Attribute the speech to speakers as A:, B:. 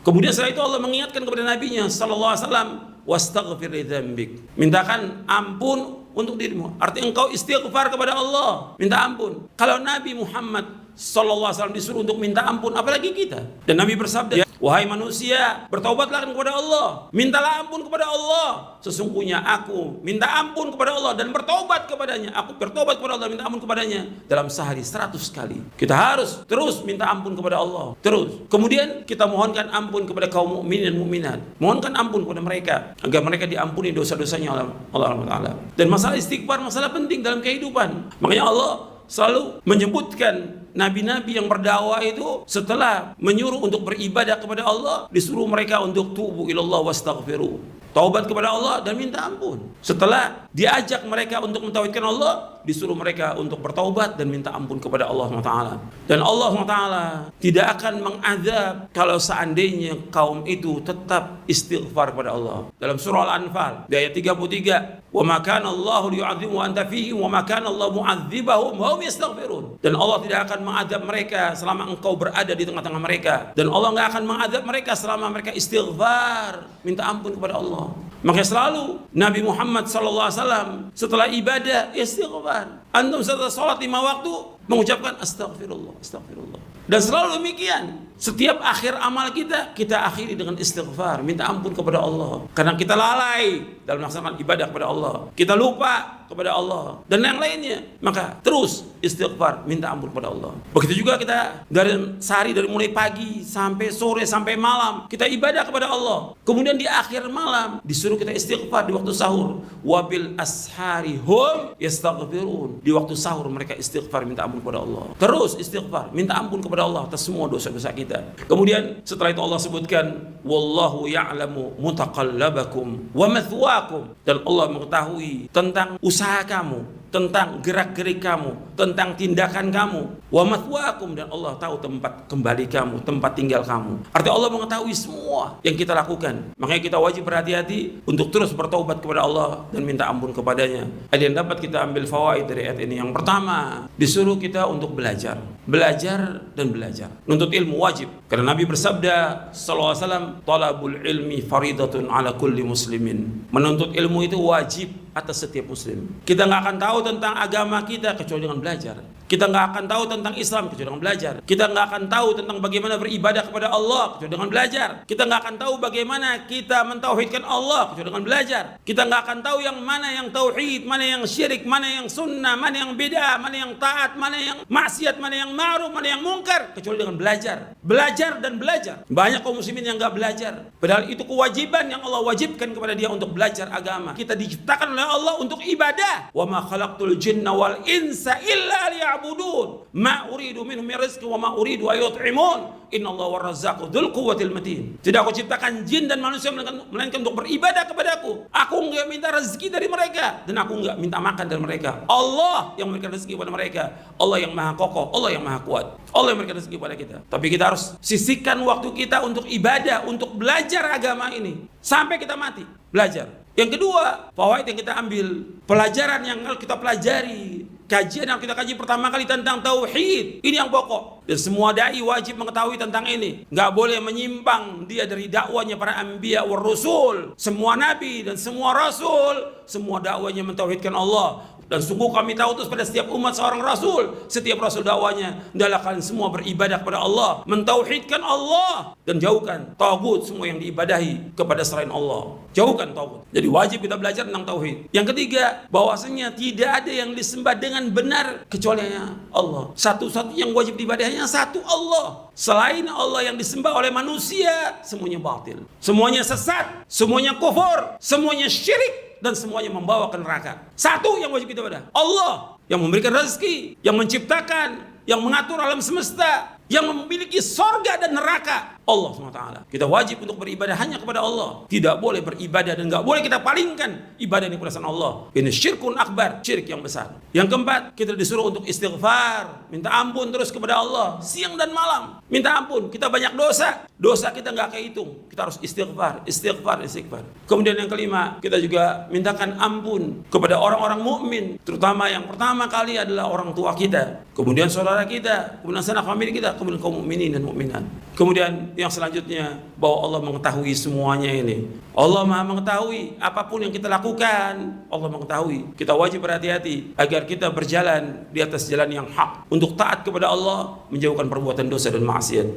A: Kemudian setelah itu Allah mengingatkan kepada Nabi-Nya sallallahu alaihi wasallam, wastaghfir li dzambik. Mintakan ampun untuk dirimu. Artinya engkau istighfar kepada Allah, minta ampun. Kalau Nabi Muhammad sallallahu alaihi wasallam disuruh untuk minta ampun, apalagi kita. Dan Nabi bersabda, wahai manusia, bertaubatlah kepada Allah, mintalah ampun kepada Allah. Sesungguhnya aku minta ampun kepada Allah dan bertaubat kepadanya. Aku bertaubat kepada Allah, minta ampun kepadanya dalam sehari 100 kali. Kita harus terus minta ampun kepada Allah, terus. Kemudian kita mohonkan ampun kepada kaum mukminin dan mukminat. Mohonkan ampun kepada mereka agar mereka diampuni dosa-dosanya oleh Allah Taala. Dan masalah istighfar masalah penting dalam kehidupan. Makanya Allah selalu menyebutkan nabi-nabi yang berdakwah itu setelah menyuruh untuk beribadah kepada Allah, disuruh mereka untuk tubu ilallah wastaghfiru, taubat kepada Allah dan minta ampun. Setelah diajak mereka untuk mentauhidkan Allah, disuruh mereka untuk bertaubat dan minta ampun kepada Allah SWT. Dan Allah SWT tidak akan mengazab kalau seandainya kaum itu tetap istighfar kepada Allah. Dalam surah Al-Anfal di ayat 33, wa ma kana Allahu liyu'adzibu wa anta fihim wa ma kana Allahu mu'adzibahum wa hum yastaghfirun. Dan Allah tidak akan mengadab mereka selama engkau berada di tengah-tengah mereka, dan Allah nggak akan mengadab mereka selama mereka istighfar, minta ampun kepada Allah. Makanya selalu Nabi Muhammad SAW setelah ibadah istighfar. Antum setelah sholat 5 waktu mengucapkan astagfirullah, astagfirullah. Dan selalu demikian. Setiap akhir amal kita akhiri dengan istighfar, minta ampun kepada Allah. Karena kita lalai dalam melaksanakan ibadah kepada Allah, kita lupa kepada Allah dan yang lainnya. Maka terus istighfar, minta ampun kepada Allah. Begitu juga kita dari sehari, dari mulai pagi sampai sore sampai malam kita ibadah kepada Allah. Kemudian di akhir malam disuruh kita istighfar di waktu sahur. Wabil ashari hum yastaghfirun. Di waktu sahur mereka istighfar, minta ampun kepada Allah. Terus istighfar, minta ampun kepada Allah atas semua dosa-dosa kita. Kemudian setelah itu Allah sebutkan, wallahu ya'lamu mutaqallabakum wa mathwaakum. Dan Allah mengetahui tentang usaha kamu, tentang gerak-gerik kamu, tentang tindakan kamu. Wa mathwaakum, dan Allah tahu tempat kembali kamu, tempat tinggal kamu. Artinya Allah mengetahui semua yang kita lakukan. Makanya kita wajib berhati-hati untuk terus bertaubat kepada Allah dan minta ampun kepadanya. Ada yang dapat kita ambil fawaid dari ayat ini. Yang pertama, disuruh kita untuk belajar. Belajar dan belajar. Nuntut ilmu wajib. Karena Nabi bersabda sallallahu alaihi wasallam, talabul ilmi faridatun ala kulli muslimin. Menuntut ilmu itu wajib atas setiap muslim. Kita nggak akan tahu tentang agama kita kecuali dengan belajar. Kita nggak akan tahu tentang Islam kecuali dengan belajar. Kita nggak akan tahu tentang bagaimana beribadah kepada Allah kecuali dengan belajar. Kita nggak akan tahu bagaimana kita mentauhidkan Allah kecuali dengan belajar. Kita nggak akan tahu yang mana yang tauhid, mana yang syirik, mana yang sunnah, mana yang bid'ah, mana yang taat, mana yang maksiat, mana yang ma'ruf, mana yang mungkar kecuali dengan belajar. Belajar dan belajar. Banyak kaum muslimin yang nggak belajar. Padahal itu kewajiban yang Allah wajibkan kepada dia untuk belajar agama. Kita diciptakan oleh Allah untuk ibadah. Wa ma khalaqtul jinna wal insa illa liya'budun. Ma uridu minhum min rizqin wa ma uridu an yut'imun. Innallaha war-razzaqu dzul quwwatil matin. Tidak aku ciptakan jin dan manusia melainkan untuk beribadah kepadaku. Aku enggak minta rezeki dari mereka dan aku enggak minta makan dari mereka. Allah yang memberikan rezeki kepada mereka. Allah yang maha kokoh, Allah yang maha kuat. Allah yang memberikan rezeki kepada kita. Tapi kita harus sisihkan waktu kita untuk ibadah, untuk belajar agama ini sampai kita mati. Belajar. Yang kedua, fawaid yang kita ambil, pelajaran yang kita pelajari, kajian yang kita kaji pertama kali tentang tauhid. Ini yang pokok. Dan semua dai wajib mengetahui tentang ini. Nggak boleh menyimpang dia dari dakwanya para anbiya war rasul. Semua nabi dan semua rasul, semua dakwanya mentauhidkan Allah. Dan sungguh kami tahu terus pada setiap umat seorang rasul. Setiap rasul dakwanya hendaklah kalian semua beribadah kepada Allah, mentauhidkan Allah, dan jauhkan tagut semua yang diibadahi kepada selain Allah. Jauhkan tagut. Jadi wajib kita belajar tentang tauhid. Yang ketiga, bahwasanya tidak ada yang disembah dengan benar kecuali Allah. Satu-satunya yang wajib diibadahi hanya satu, Allah. Selain Allah yang disembah oleh manusia, semuanya batil, semuanya sesat, semuanya kufur, semuanya syirik, dan semuanya membawa ke neraka. Satu yang wajib kita ibadah, Allah yang memberikan rezeki, yang menciptakan, yang mengatur alam semesta, yang memiliki sorga dan neraka, Allah SWT. Kita wajib untuk beribadah hanya kepada Allah. Tidak boleh beribadah dan nggak boleh kita palingkan ibadah ini kepada Allah. Ini syirkun akbar, syirik yang besar. Yang keempat, kita disuruh untuk istighfar, minta ampun terus kepada Allah siang dan malam. Minta ampun, kita banyak dosa, dosa kita nggak kehitung. Kita harus istighfar, istighfar, istighfar. Kemudian yang kelima, kita juga mintakan ampun kepada orang-orang mukmin, terutama yang pertama kali adalah orang tua kita, kemudian saudara kita, kemudian sanak famili kita. bersikap kepada kaum mukminin dan mukminat. Kemudian yang selanjutnya, bahwa Allah mengetahui semuanya ini. Allah Maha mengetahui apapun yang kita lakukan. Allah mengetahui. Kita wajib berhati-hati agar kita berjalan di atas jalan yang hak untuk taat kepada Allah, menjauhkan perbuatan dosa dan maksiat.